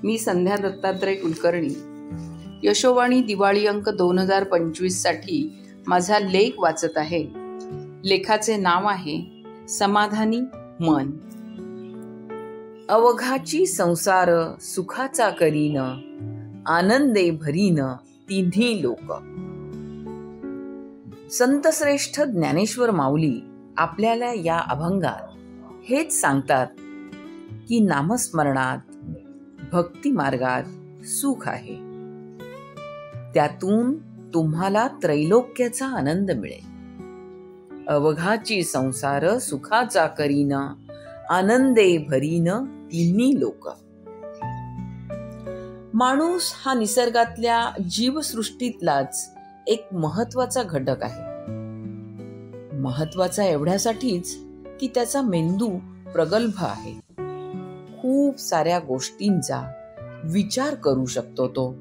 मी संध्या दत्तात्रय कुलकर्णी. यशोवाणी दिवाळी अंक 2025 साठी माझा लेख वाचत आहे. लेखाचे नाव आहे समाधानी मन. अवघाची संसार सुखाचा करीन, आनंदे भरीन तिन्ही लोक. संतश्रेष्ठ ज्ञानेश्वर माऊली आपल्याला या अभंगात हेच सांगतात की नामस्मरणात, भक्ती मार्गात सुख आहे. त्यातून तुम्हाला त्रैलोक्याचा आनंद मिळेल. अवघाची संसार सुखाचा करीन, आनंदे भरीन तिन्ही लोक. माणूस हा निसर्गातल्या जीवसृष्टीतलाच एक महत्वाचा घटक आहे. महत्वाचा एवढ्यासाठीच की त्याचा मेंदू प्रगल्भ आहे. खूप साऱ्या गोष्टींचा विचार करू शकतो तो.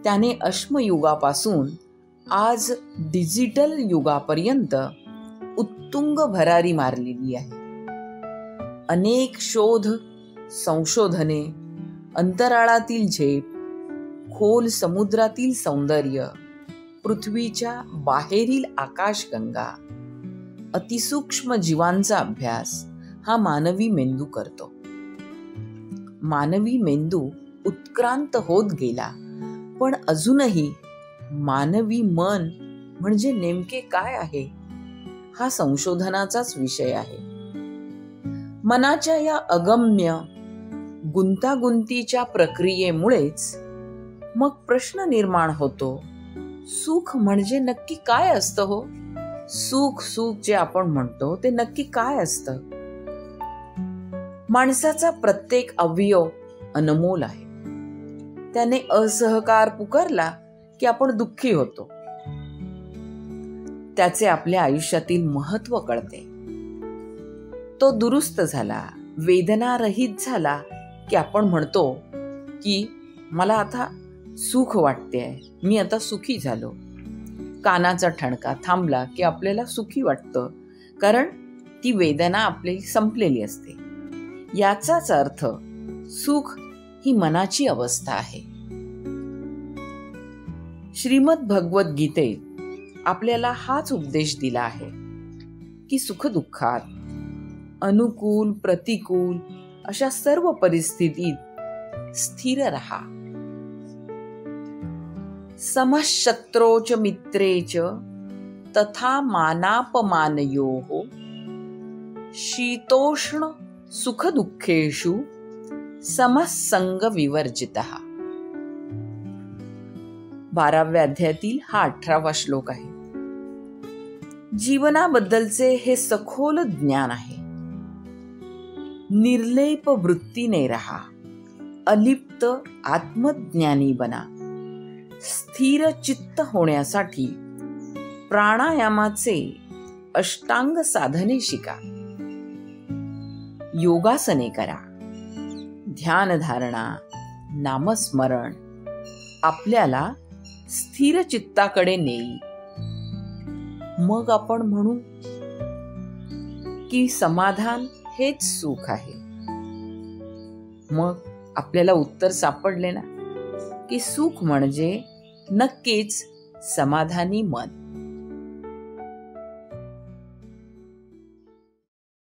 त्याने अश्मयुगापासून आज डिजिटल युगापर्यंत उत्तुंग भरारी मारलेली आहे. अनेक शोध संशोधने, अंतराळातील झेप, खोल समुद्रातील सौंदर्य, पृथ्वीच्या बाहेरील आकाशगंगा, अतिसूक्ष्म जीवांचा अभ्यास हा मानवी मेंदू करतो. मानवी मेंदू उत्क्रांत होत गेला, पण अजूनही मानवी मन म्हणजे नेमके काय आहे हा संशोधनाचाच विषय आहे. मनाच्या या अगम्य गुंतागुंतीच्या प्रक्रियेमुळेच मग प्रश्न निर्माण होतो, सुख म्हणजे नक्की काय असतं हो? सुख जे आपण म्हणतो ते नक्की काय असतं? माणसाचा प्रत्येक अवयव अनमोल आहे. त्याने असहकार पुकारला की आपण दुःखी होतो. त्याचे आपल्या आयुष्यातील महत्व कळते. तो दुरुस्त झाला, वेदना रहित झाला की आपण म्हणतो की मला आता सुख वाटते, मी आता सुखी झालो. कानाचा ठणका थांबला की आपल्याला सुखी वाटतं, कारण ती वेदना आपली संपलेली असते. याचाच अर्थ सुख ही मनाची अवस्था आहे. श्रीमद भगवत गीतेत आपल्याला हाच उपदेश दिला आहे की सुखदुःखात, अनुकूल प्रतिकूल अशा सर्व परिस्थितीत स्थिर रहा. समशत्रोच मित्रेच तथा मानापमानयोः शीतोष्ण सुखदुःखेषु समसंग विवर्जितः. 12व्या अध्यायातील हा 18वा श्लोक आहे. जीवनाबद्दलचे हे सखोल ज्ञान आहे. निर्लेप वृत्तीने रहा, अलिप्त आत्मज्ञानी बना. स्थिर चित्त होण्यासाठी प्राणायामाचे अष्टांग साधने शिका. योगासने करा. ध्यानधारणा, नामस्मरण आपल्याला स्थिर चित्ताकडे नेईल. मग आपण म्हणू की समाधान हेच सुख आहे. मग आपल्याला उत्तर सापडले ना की सुख म्हणजे नक्कीच समाधानी मन.